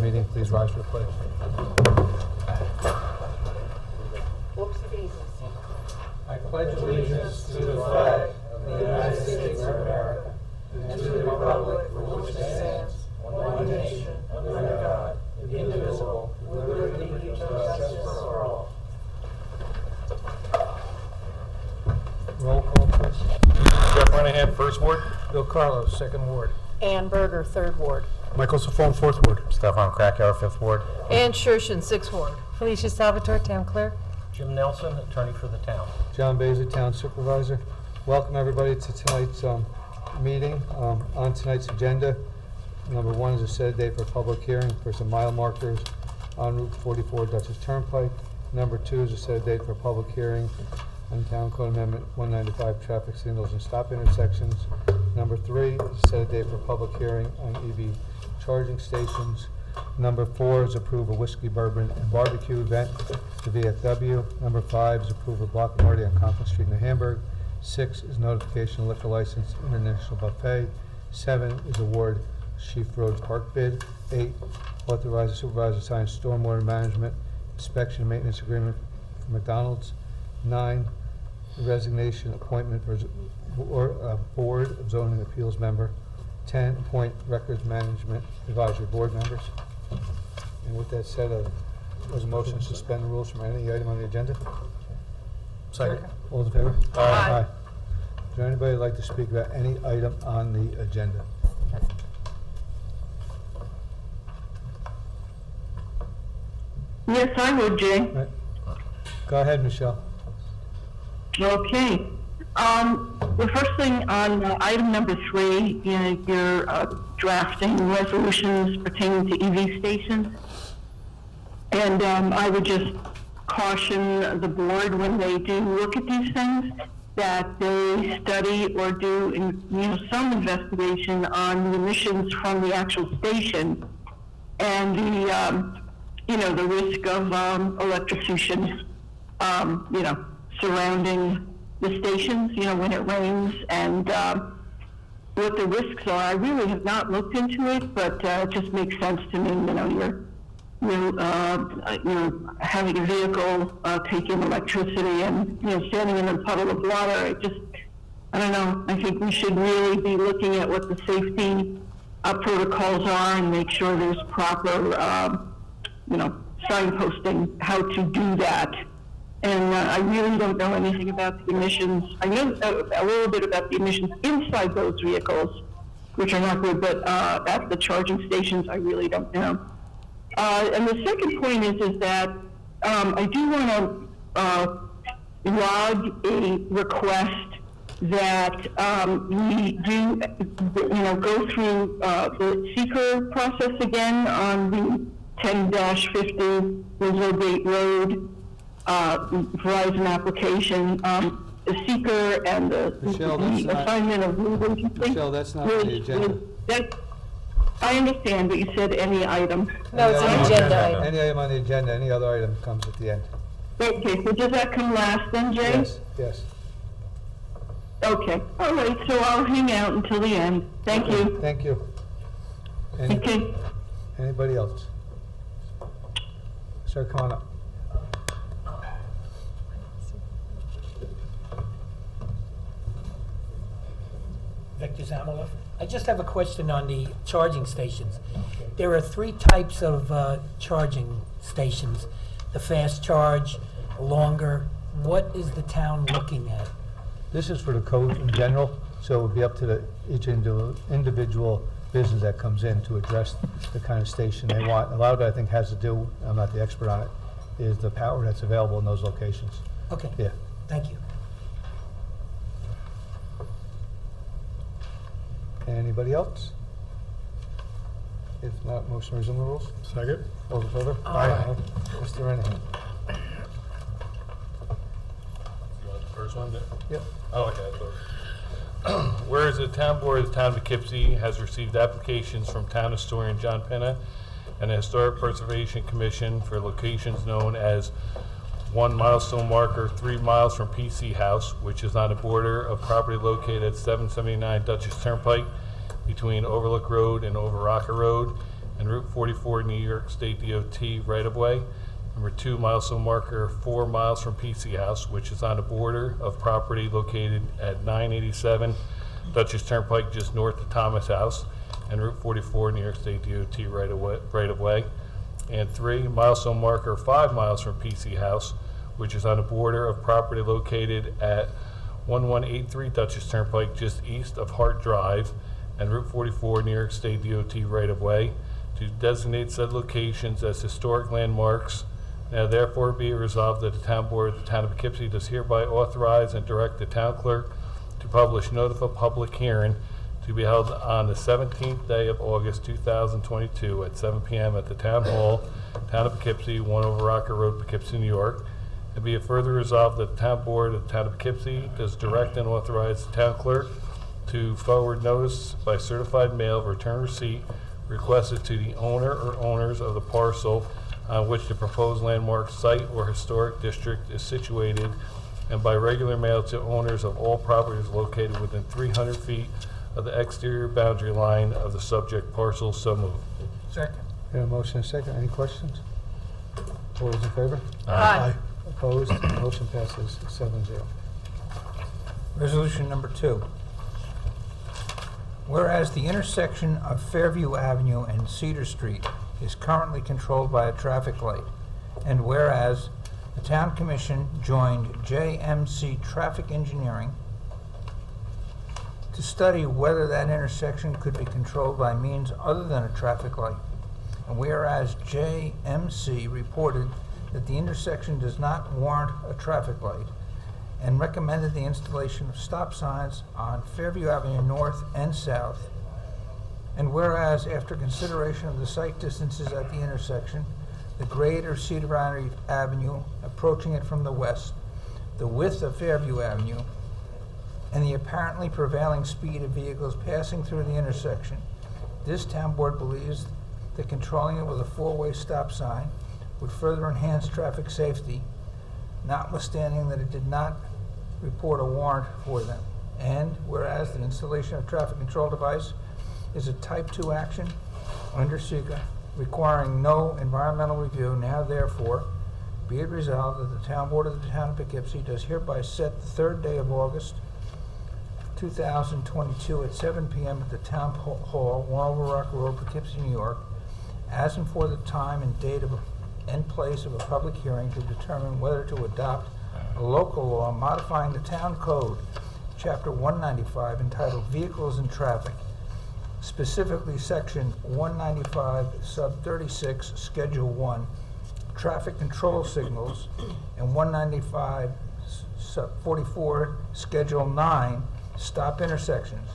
meeting. Please rise for the pledge. Whoopsie daisies. I pledge allegiance to the flag of the United States of America and to the republic for which it stands, one nation, under God, indivisible, with liberty and justice for all. Roll call, please. Jeff Renahan, First Ward. Bill Carlos, Second Ward. Ann Berger, 3rd Ward. Michael Safone, 4th Ward. Stefan Krakauer, 5th Ward. Ann Shershin, 6th Ward. Felicia Salvatore, Town Clerk. Jim Nelson, attorney for the town. John Bailey, Town Supervisor. Welcome everybody to tonight's meeting. On tonight's agenda, number 1 is a set date for a public hearing for some mile markers on Route 44 Dutchess Turnpike. Number 2 is a set date for a public hearing on Town Code Amendment 195 traffic signals and stop intersections. Number 3 is a set date for a public hearing on EV charging stations. Number 4 is approve a whiskey, bourbon, and barbecue event to VFW. Number 5 is approve a block party on Conklin Street, New Hamburg. 6 is notification of liquor license, international buffet. 7 is award Sheaf Road Park bid. 8, authorize the supervisor to sign stormwater management inspection and maintenance agreement for McDonald's. 9, resignation appointment for Board of Zoning Appeals member. 10, appoint records management advisory board members. And with that said, there's a motion to suspend the rules from any item on the agenda. Second. All those in favor? Aye. Is there anybody who'd like to speak about any item on the agenda? Yes, I would, Jay. Right. Go ahead, Michelle. Okay. The first thing on item number 3, you're drafting resolutions pertaining to EV stations. And I would just caution the board when they do look at these things that they study or do some investigation on the emissions from the actual station and the risk of electrocution surrounding the stations, when it rains, and what the risks are. I really have not looked into it, but it just makes sense to me. You're having a vehicle take in electricity and standing in a puddle of water. I don't know. I think we should really be looking at what the safety protocols are and make sure there's proper signposting how to do that. And I really don't know anything about the emissions. I know a little bit about the emissions inside those vehicles, which are not good, but at the charging stations, I really don't know. And the second point is that I do want to log a request that we do, go through the seeker process again on the 10-50 Winslow Gate Road Verizon application. The seeker and Michelle, that's the not- assignment of lead agency. Michelle, that's not on the agenda. I understand, but you said any item. No, it's Any an item- agenda item. Any item on the agenda, any other item comes at the end. Okay, so does that come last then, Jay? Yes. Okay, all right, so I'll hang out until the end. Thank you. Thank you. Okay. Anybody else? Sir, come on up. Victor Zamaloff. I just have a question on the charging stations. There are 3 types of charging stations: the fast charge, longer. What is the town looking at? This is for the code in general, so it would be up to each individual business that comes in to address the kind of station they want. A lot of it, I think, has to do, I'm not the expert on it, is the power that's available in those locations. Okay. Yeah. Thank you. Anybody else? If not, motion to resume the rules. Second. All in favor? Aye. Mr. Renahan. You want the first one? Yep. Oh, okay. Whereas the town board of the town of Poughkeepsie has received applications from town historian John Penna and the Historic Preservation Commission for locations known as 1 milestone marker 3 miles from PC House, which is on the border of property located at 779 Dutchess Turnpike between Overlook Road and Over Rocker Road, and Route 44 New York State DOT right-of-way. Number 2, milestone marker 4 miles from PC House, which is on the border of property located at 987 Dutchess Turnpike, just north of Thomas House, and Route 44 New York State DOT right-of-way. And 3, milestone marker 5 miles from PC House, which is on the border of property located at 1183 Dutchess Turnpike, just east of Hart Drive, and Route 44 New York State DOT right-of-way, to designate said locations as historic landmarks. Now therefore be it resolved that the Town Board of the Town of Poughkeepsie does hereby authorize and direct the Town Clerk to publish notice of a public hearing to be held on the 17th day of August 2022 at 7 p.m. at the Town Hall, Town of Poughkeepsie, 1 Over Rocker Road, Poughkeepsie, New York. And be it further resolved that the Town Board of the Town of Poughkeepsie does direct and authorize the Town Clerk to forward notice by certified mail of return receipt requested to the owner or owners of the parcel on which the proposed landmark site or historic district is situated, and by regular mail to owners of all properties located within 300 feet of the exterior boundary line of the subject parcel. So moved. Second. We have a motion and a second. Any questions? All those in favor? Aye. Opposed? Motion passes 7-0. Resolution number 2. Whereas the intersection of Fairview Avenue and Cedar Street is currently controlled by a traffic light, and whereas the Town Commission joined JMC Traffic Engineering to study whether that intersection could be controlled by means other than a traffic light, and whereas JMC reported that the intersection does not warrant a traffic light, and recommended the installation of stop signs on Fairview Avenue North and South. And whereas, after consideration of the site distances at the intersection, the grade of Cedar Avenue approaching it from the west, the width of Fairview Avenue, and the apparently prevailing speed of vehicles passing through the intersection, this Town Board believes that controlling it with a 4-way stop sign would further enhance traffic safety, notwithstanding that it did not report a warrant for them. And whereas the installation of traffic control device is a Type 2 action under SEQA, requiring no environmental review, now therefore be it resolved that the Town Board of the Town of Poughkeepsie does hereby set the 3rd day of August 2022 at 7 p.m. at the Town Hall, 1 Over Rock Road, Poughkeepsie, New York, as and for the time and date of and place of a public hearing to determine whether to adopt a local law modifying the Town Code, Chapter 195, entitled Vehicles and Traffic, specifically Section 195, Sub 36, Schedule 1, Traffic Control Signals, and 195, Sub 44, Schedule 9, Stop Intersections,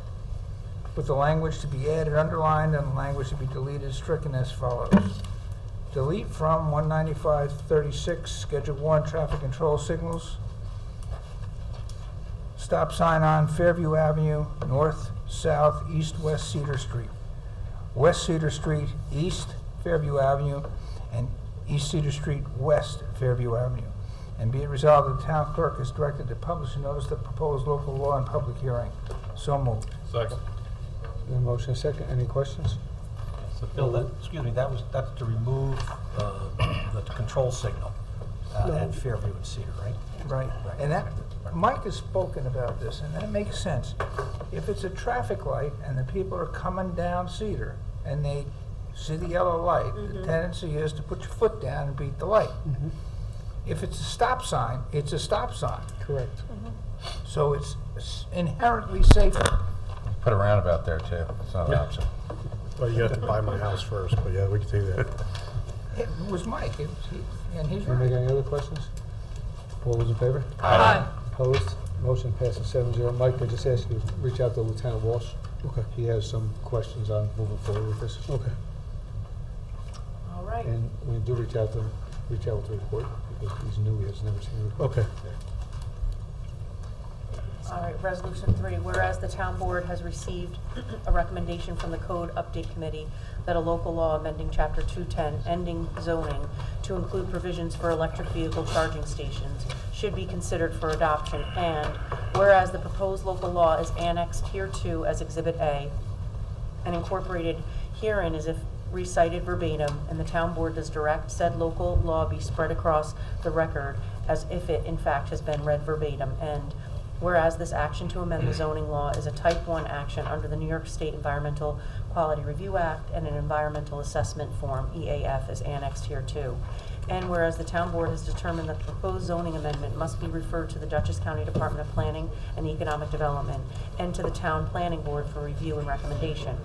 with the language to be added underlined and the language to be deleted stricken as follows. Delete from 195-36, Schedule 1, Traffic Control Signals. Stop sign on Fairview Avenue, north, south, east, west Cedar Street. West Cedar Street, east Fairview Avenue, and East Cedar Street, west Fairview Avenue. And be it resolved that the Town Clerk is directed to publish a notice of proposed local law in public hearing. So moved. Second. We have a motion and a second. Any questions? So Bill, that's to remove the control signal at Fairview and Cedar, right? Right, and that, Mike has spoken about this, and that makes sense. If it's a traffic light and the people are coming down Cedar and they see the yellow light, the tendency is to put your foot down and beat the light. If it's a stop sign, it's a stop sign. Correct. So it's inherently safer. Put a roundabout there too. It's not an option. Well, you have to buy my house first, but yeah, we can do that. It was Mike, and he's Anybody got right. any other questions? All those in favor? Aye. Opposed? Motion passes 7-0. Mike, I just ask you to reach out to Lieutenant Walsh. Okay. He has some questions on moving forward with this. Okay. All right. And when you do reach out to him, reach out with the report, because he's new, he has never seen a report. Okay. All right, Resolution 3, whereas the Town Board has received a recommendation from the Code Update Committee that a local law amending Chapter 210, ending zoning, to include provisions for electric vehicle charging stations should be considered for adoption, and whereas the proposed local law is annexed here to as Exhibit A and incorporated herein recited verbatim, and the town board does direct said local law be spread across the record as if it in fact has been read verbatim. And whereas this action to amend the zoning law is a type 1 action under the New York State Environmental Quality Review Act, and an environmental assessment form, EAF, is annexed here too. And whereas the town board has determined that the proposed zoning amendment must be referred to the Dutchess County Department of Planning and Economic Development and to the town planning board for review and recommendation.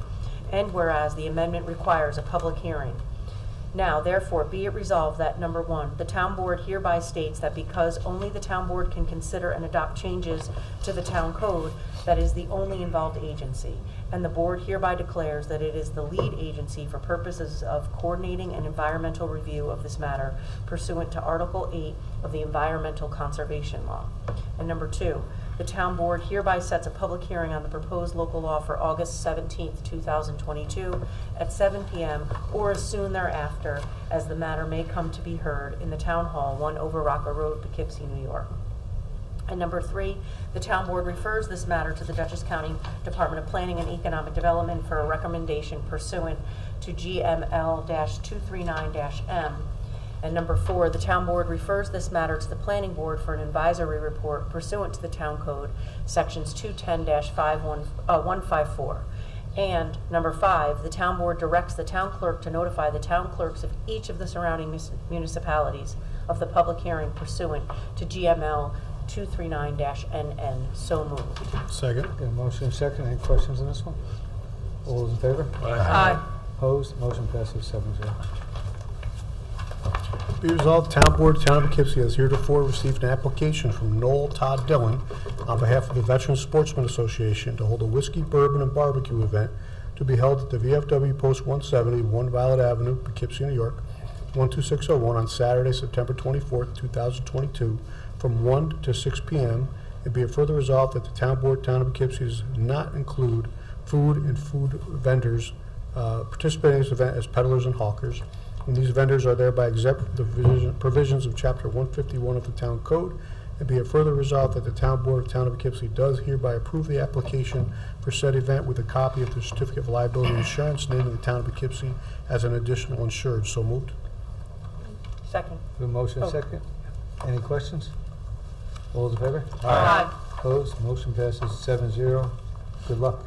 And whereas the amendment requires a public hearing. Now, therefore, be it resolved that, number 1, the town board hereby states that because only the town board can consider and adopt changes to the town code, that is the only involved agency. And the board hereby declares that it is the lead agency for purposes of coordinating an environmental review of this matter pursuant to Article 8 of the Environmental Conservation Law. And number 2, the town board hereby sets a public hearing on the proposed local law for August 17th, 2022 at 7 p.m. or as soon thereafter as the matter may come to be heard in the Town Hall, 1 Overrocker Road, Poughkeepsie, New York. And number 3, the town board refers this matter to the Dutchess County Department of Planning and Economic Development for a recommendation pursuant to GML-239-M. And number 4, the town board refers this matter to the planning board for an advisory report pursuant to the town code, sections 210-154. And number 5, the town board directs the town clerk to notify the town clerks of each of the surrounding municipalities of the public hearing pursuant to GML 239-NN. So moved. Second. Got a motion and second. Any questions on this one? All those in favor? Aye. Opposed? Motion passes 7-0. Be resolved, the Town Board of the Town of Poughkeepsie has heretofore received an application from Noel Todd Dillon on behalf of the Veteran Sportsmen Association to hold a whiskey, bourbon, and barbecue event to be held at the VFW Post 170, 1 Violet Avenue, Poughkeepsie, New York, 12601 on Saturday, September 24th, 2022, from 1 to 6 p.m. And be it further resolved that the Town Board, Town of Poughkeepsie does not include food and food vendors participating in this event as peddlers and hawkers. And these vendors are thereby exempt from the provisions of Chapter 151 of the Town Code. And be it further resolved that the Town Board of Town of Poughkeepsie does hereby approve the application for said event with a copy of the Certificate of Liability Insurance naming the Town of Poughkeepsie as an additional insured. So moved. Second. The motion and second. Any questions? All those in favor? Aye. Opposed? Motion passes 7-0. Good luck.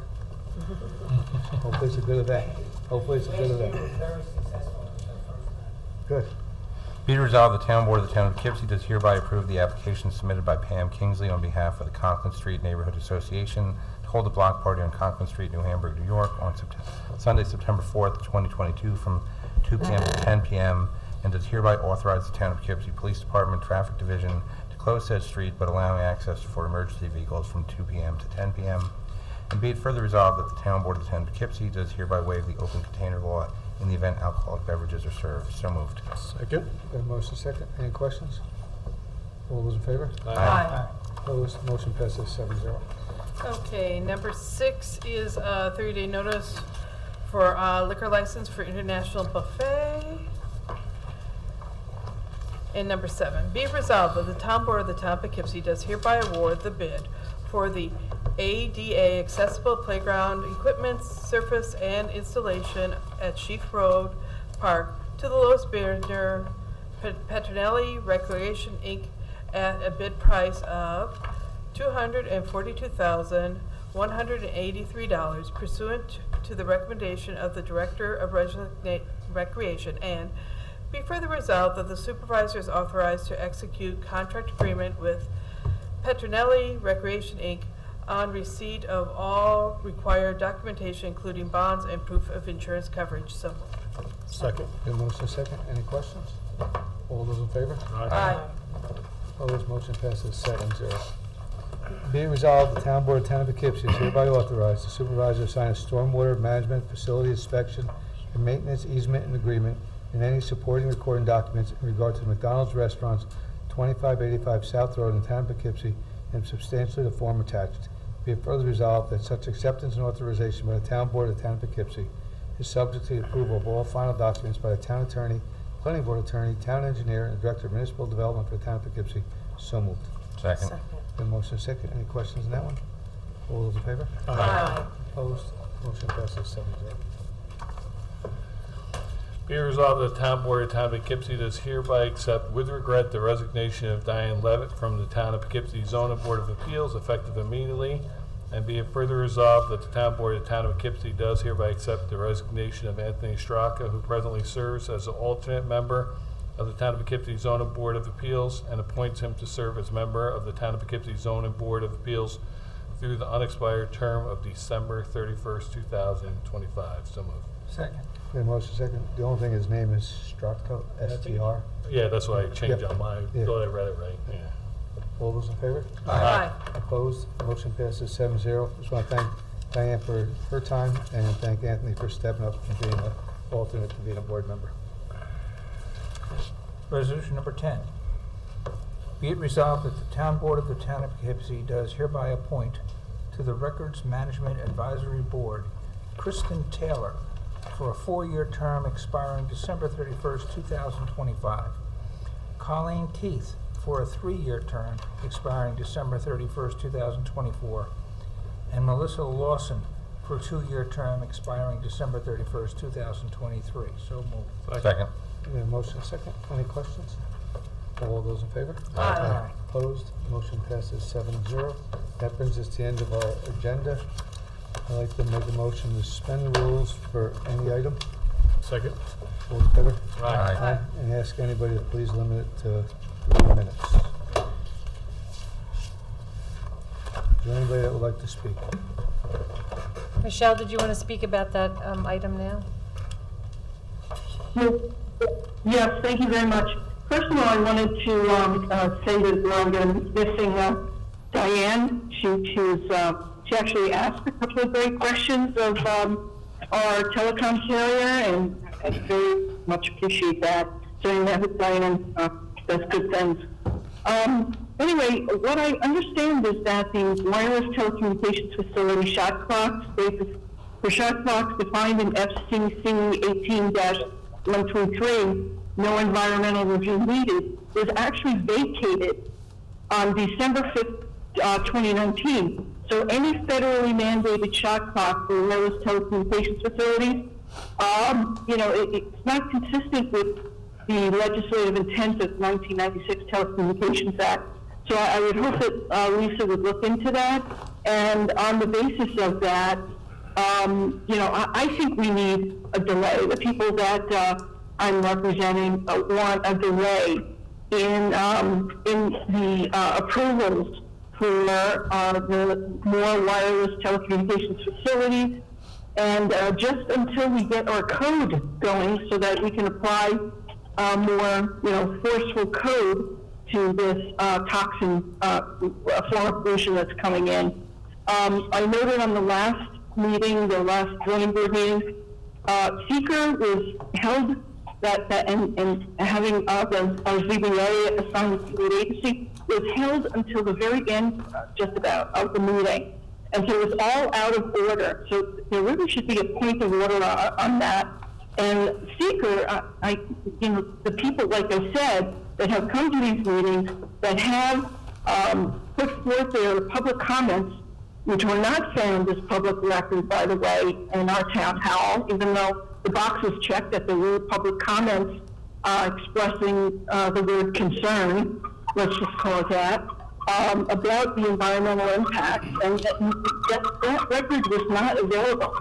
Hopefully it's a good event. Hopefully it's a good event. Good. Be it resolved, the Town Board of the Town of Poughkeepsie does hereby approve the application submitted by Pam Kingsley on behalf of the Conklin Street Neighborhood Association to hold a block party on Conklin Street, New Hamburg, New York on Sunday, September 4th, 2022 from 2 p.m. to 10 p.m. and does hereby authorize the Town of Poughkeepsie Police Department Traffic Division to close said street but allowing access for emergency vehicles from 2 p.m. to 10 p.m. And be it further resolved that the Town Board of the Town of Poughkeepsie does hereby waive the open container law in the event alcoholic beverages are served. So moved. Second. Got a motion and second. Any questions? All those in favor? Aye. Opposed? Motion passes 7-0. Okay, number 6 is a 30-day notice for liquor license for International Buffet. And number 7, be it resolved that the Town Board of the Town of Poughkeepsie does hereby award the bid for the ADA Accessible Playground Equipment Surface and Installation at Sheaf Road Park to the lowest bidder, Petronelli Recreation, Inc., at a bid price of $242,183 pursuant to the recommendation of the Director of Recreation, and be further resolved that the supervisor is authorized to execute contract agreement with Petronelli Recreation, Inc. on receipt of all required documentation, including bonds and proof of insurance coverage. So moved. Second. Got a motion and second. Any questions? All those in favor? Aye. Opposed? Motion passes 7-0. Be it resolved, the Town Board of Town of Poughkeepsie is hereby authorized the supervisor to sign a stormwater management facility inspection and maintenance easement and agreement and any supporting recording documents in regard to the McDonald's Restaurants, 2585 South Road in Town of Poughkeepsie, and substantially the form attached. Be it further resolved that such acceptance and authorization by the Town Board of the Town of Poughkeepsie is subject to the approval of all final documents by the Town Attorney, Planning Board Attorney, Town Engineer, and Director of Municipal Development for the Town of Poughkeepsie. So moved. Second. The motion is second. Any questions on that one? All those in favor? Aye. Opposed? Motion passes 7-0. Be it resolved that the Town Board of the Town of Poughkeepsie does hereby accept with regret the resignation of Diane Levitt from the Town of Poughkeepsie Zoning Board of Appeals effective immediately. And be it further resolved that the Town Board of the Town of Poughkeepsie does hereby accept the resignation of Anthony Straka, who presently serves as an alternate member of the Town of Poughkeepsie Zoning Board of Appeals, and appoints him to serve as member of the Town of Poughkeepsie Zoning Board of Appeals through the unexpired term of December 31st, 2025. So moved. Second. Okay, motion second. The only thing, his name is Straka, S-T-R. Yeah, that's why I changed Yep. on mine. Yeah. Thought I read it right. Yeah. All those in favor? Aye. Opposed? Motion passes 7-0. Just want to thank Diane for her time and thank Anthony for stepping up and being an alternate to being a board member. Resolution number 10. Be it resolved that the Town Board of the Town of Poughkeepsie does hereby appoint to the Records Management Advisory Board Kristen Taylor for a 4-year term expiring December 31st, 2025. Colleen Keith for a 3-year term expiring December 31st, 2024. And Melissa Lawson for a 2-year term expiring December 31st, 2023. So moved. Second. We have a motion second. Any questions? All those in favor? Aye. Opposed? Motion passes 7-0. That brings us to the end of our agenda. I'd like to make a motion to suspend the rules for any item. Second. All in favor? Aye. And ask anybody to please limit it to 3 minutes. Is there anybody that would like to speak? Michelle, did you want to speak about that item now? Yes, thank you very much. First of all, I wanted to say that we're going to be missing Diane. She actually asked a couple of great questions of our telecom carrier, and I very much appreciate that. Doing that with Diane does good things. Anyway, what I understand is that the wireless telecommunications facility shot clocks, for shot clocks defined in FCC 18-123, no environmental review needed, was actually vacated on December 5th, 2019. So any federally mandated shot clock for wireless telecommunications facilities, it's not consistent with the legislative intent of 1996 Telecommunications Act. So I would hope that Lisa would look into that. And on the basis of that, I think we need a delay. The people that I'm representing want a delay in the approvals for the more wireless telecommunications facilities, and just until we get our code going so that we can apply more, forceful code to this toxin form of pollution that's coming in. I noted on the last meeting, the last zoning board meeting, seeker was held and having our ZBA assigned to the agency was held until the very end, just about, of the meeting. And so it was all out of order. So there really should be a point of order on that. And seeker, the people, like I said, that have come to these meetings, that have put forth their public comments, which were not found as public record, by the way, in our town hall, even though the box was checked that there were public comments expressing the word concern, let's just call it that, about the environmental impact, and that record was not available.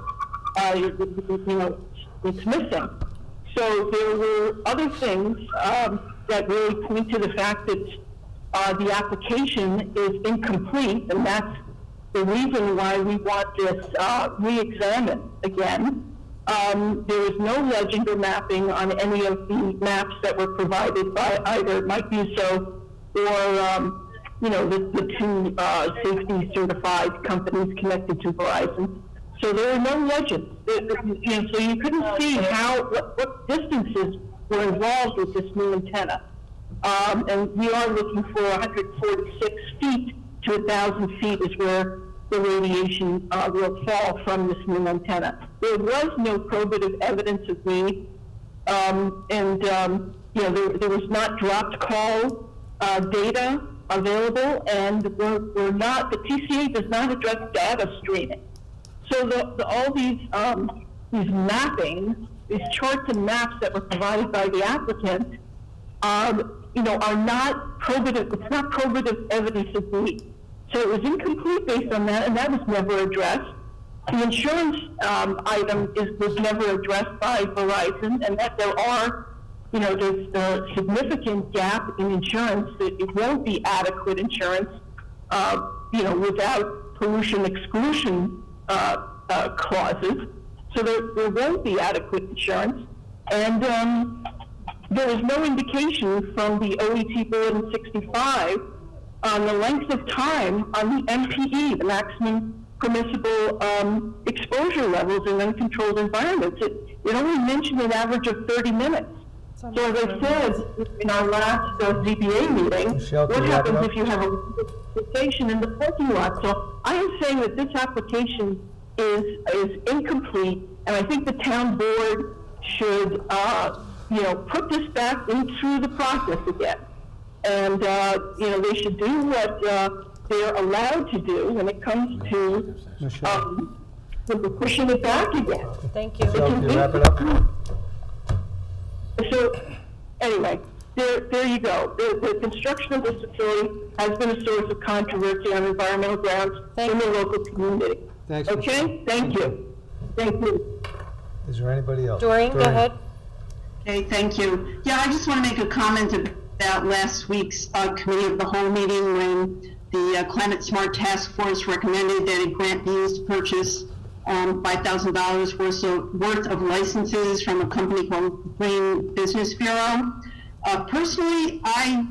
It's missing. So there were other things that really point to the fact that the application is incomplete, and that's the reason why we want this re-examined again. There is no legend or mapping on any of the maps that were provided by either Mike Busso or the two safety certified companies connected to Verizon. So there are no legends. So you couldn't see what distances were involved with this new antenna. And we are looking for 146 feet to 1,000 feet is where the radiation will fall from this new antenna. There was no probative evidence of need, there was not dropped call data available, and the TCA does not address data streaming. So all these mappings these charts and maps that were provided by the applicant, are not probative. It's not probative evidence of need. So it was incomplete based on that, and that was never addressed. The insurance item was never addressed by Verizon, and that there are, there's a significant gap in insurance, that it won't be adequate insurance, without pollution exclusion clauses. So there won't be adequate insurance. And there is no indication from the OET Bulletin 65 on the length of time on the MPE, the maximum permissible exposure levels in uncontrolled environments. It only mentioned an average of 30 minutes. So as I said in our last ZBA meeting, Michelle, what can you wrap it happens up? if you have a station in the parking lot? So I am saying that this application is incomplete, and I think the town board should, put this back into the process again. And, they should do what they're allowed to do when it comes to pushing it back again. Thank you. Michelle, can you wrap it up? So, anyway, there you go. The construction of this facility has been a source of controversy on environmental grounds in the local community. Thanks, Okay? Thank you. Thank you. Is there anybody else? Doreen, go ahead. Okay, thank you. Yeah, I just want to make a comment about last week's committee of the whole meeting when the Climate Smart Task Force recommended that a grant be used to purchase $5,000 worth of licenses from a company called Green Business Bureau. Personally, I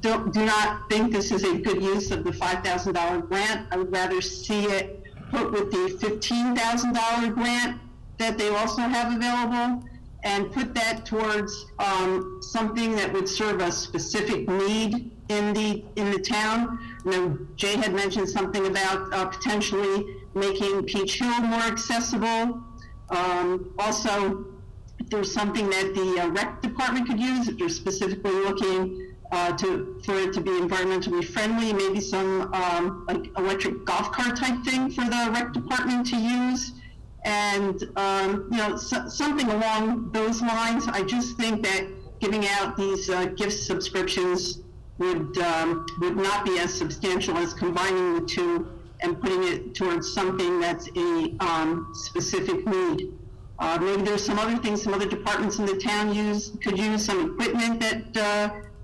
do not think this is a good use of the $5,000 grant. I would rather see it put with the $15,000 grant that they also have available, and put that towards something that would serve a specific need in the town. Jay had mentioned something about potentially making Peach Hill more accessible. Also, if there's something that the rec department could use, if you're specifically looking for it to be environmentally friendly, maybe some like electric golf cart type thing for the rec department to use. And something along those lines. I just think that giving out these gift subscriptions would not be as substantial as combining the two and putting it towards something that's a specific need. Maybe there's some other things some other departments in the town could use some equipment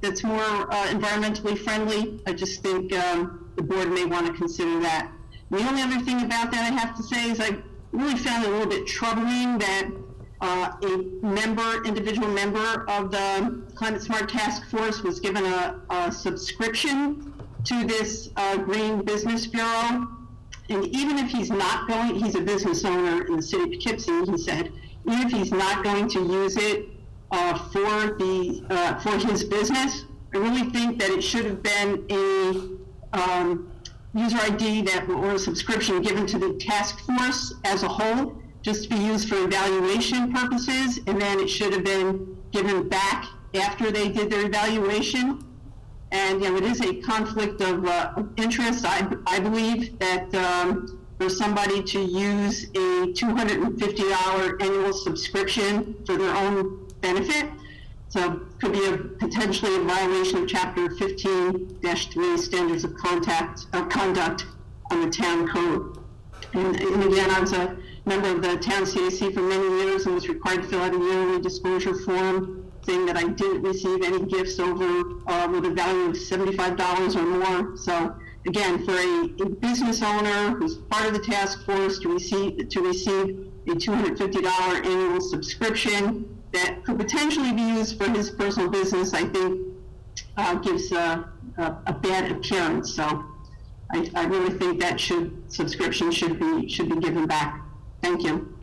that's more environmentally friendly. I just think the board may want to consider that. And the only other thing about that I have to say is I really found it a little bit troubling that individual member of the Climate Smart Task Force was given a subscription to this Green Business Bureau. And even if he's not going, he's a business owner in the city of Poughkeepsie, he said, even if he's not going to use it for his business, I really think that it should have been a user ID or a subscription given to the task force as a whole, just to be used for evaluation purposes, and then it should have been given back after they did their evaluation. And it is a conflict of interest. I believe that for somebody to use a $250 annual subscription for their own benefit, so could be potentially a violation of Chapter 15-3 Standards of Conduct on the town code. And again, I was a member of the town CAC for many years and was required to fill out a yearly disclosure form saying that I didn't receive any gifts over with a value of $75 or more. So again, for a business owner who's part of the task force to receive a $250 annual subscription that could potentially be used for his personal business, I think gives a bad appearance. So I really think that subscription should be given back. Thank you.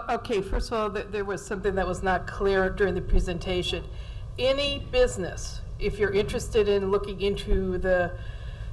Okay, first of all, there was something that was not clear during the presentation. Any business, if you're interested in looking into the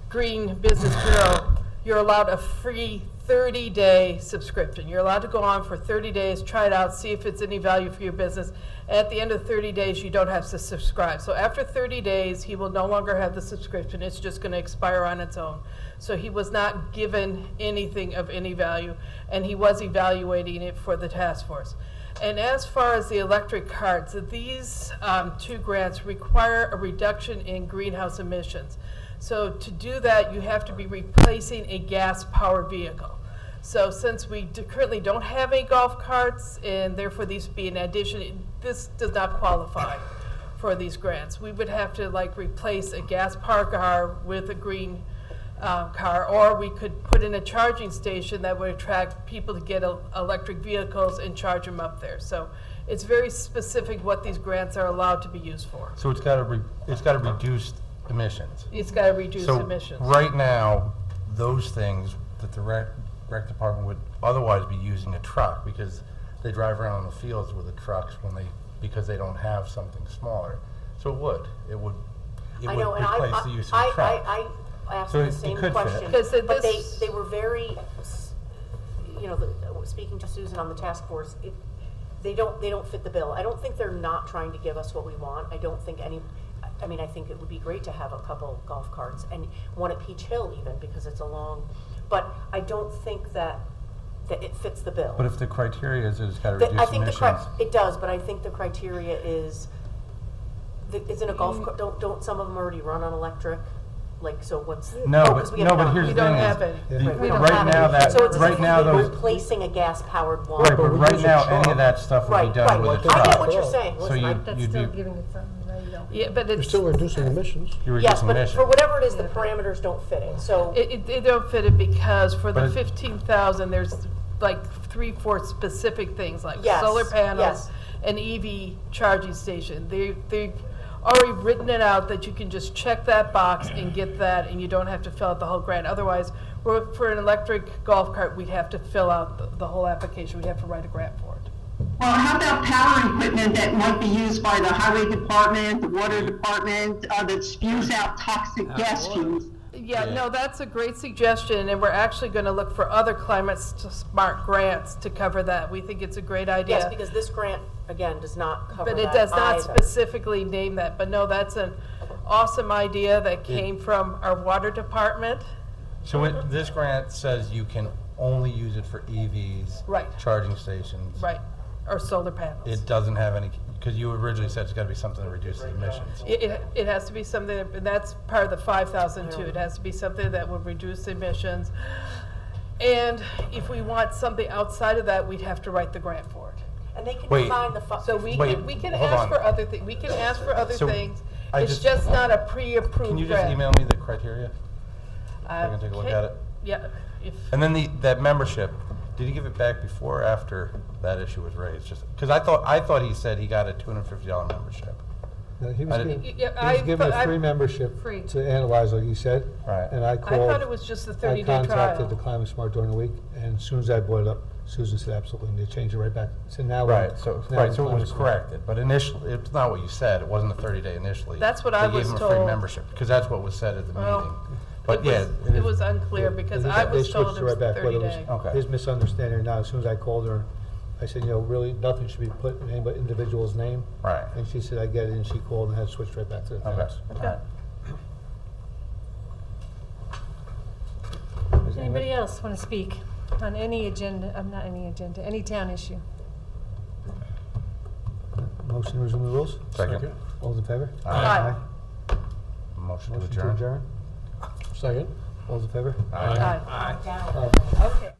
Green Business Bureau, you're allowed a free 30-day subscription. You're allowed to go on for 30 days, try it out, see if it's any value for your business. At the end of 30 days, you don't have to subscribe. So after 30 days, he will no longer have the subscription. It's just going to expire on its own. So he was not given anything of any value, and he was evaluating it for the task force. And as far as the electric carts, these two grants require a reduction in greenhouse emissions. So to do that, you have to be replacing a gas-powered vehicle. So since we currently don't have any golf carts, and therefore these would be an addition, this does not qualify for these grants. We would have to like replace a gas-powered car with a green car, or we could put in a charging station that would attract people to get electric vehicles and charge them up there. So it's very specific what these grants are allowed to be used for. So it's got to reduce emissions. It's got to reduce emissions. So right now, those things that the rec department would otherwise be using a truck, because they drive around in the fields with the trucks because they don't have something smaller. So it would I know, and replace the use of a truck. I asked So the it same could fit. question, Because but this- they were very, speaking to Susan on the task force, they don't fit the bill. I don't think they're not trying to give us what we want. I don't think I think it would be great to have a couple golf carts, and one at Peach Hill even, because it's a long, but I don't think that it fits the bill. But if the criteria is that it's got to I reduce think emissions. it does, but I think the criteria is, isn't a golf cart, don't some of them already run on electric? Like, so what's? No, oh, but- 'cause we have no, but none. here's We the don't thing have is, any. Right, we don't right have now any. that, So it's right now those, replacing a gas-powered one. right, but but we right use a now, truck. any of that stuff would be Right, done with a right. truck. I get what you're saying. So Listen, That's you'd still be, giving it something, right? You don't- Yeah, but You're it's, still reducing emissions. you're yes, reducing but emissions. for whatever it is, the parameters don't fit it, so. they don't fit it because for the But it- 15,000, there's like 3-4 specific things like Yes, solar panels, yes. an EV charging station. They've already written it out that you can just check that box and get that, and you don't have to fill out the whole grant. Otherwise, for an electric golf cart, we'd have to fill out the whole application. We'd have to write a grant for it. Well, how about power equipment that might be used by the highway department, the water department, that spews out toxic gas fumes? Yeah, no, that's a great suggestion, and we're actually going to look for other climate-smart grants to cover that. We think it's a great idea. Yes, because this grant, again, does not cover that But it does not either. specifically name that. But no, that's an awesome idea that came from our water department. So this grant says you can only use it for EVs. Right. Charging stations. Right, or solar panels. It doesn't have any, because you originally said it's got to be something that reduces emissions. It has to be something, and that's part of the 5,000 too. It has to be something that will reduce emissions. And if we want something outside of that, we'd have to write the grant for it. And they can Wait. define the. So we Wait, can hold ask on. for other things. We can ask for other So, things. I It's just- just not a pre-approved grant. Can you just email me the criteria? I can take a look Okay. at it. Yeah, if, And then that membership, did he give it back before or after that issue was raised? Just because I thought he said he got a $250 membership. No, He I was didn't- given, Yeah, he was I given thought- a free membership Free. to analyze, like you said. Right. And I I called. thought it was just a I 30-day contacted the trial. Climate Smart during the week, and as soon as I brought it up, Susan said absolutely, and they changed it right back. So now. Right. So now right. the So it Climate was Smart. corrected, but initially it's not what you said. It wasn't a 30-day initially. That's what I They was gave him a free told. membership because that's what was said at the Well, meeting. But yeah, It is- was unclear because They I was switched told it was right back, whether 30 it was day. Okay. His misunderstanding or not, as soon as I called her, I said, really, nothing should be put in any but individual's name. Right. And she said, I get it, and she called and had switched right back to the Okay. towns. All right. Is Anybody else want to speak on any agenda, not any agenda, any town issue? Motion to resume the rules? Second. All those in favor? Aye. Motion to Motion to adjourn. adjourn? Second. All those in favor? Aye. Down. Okay.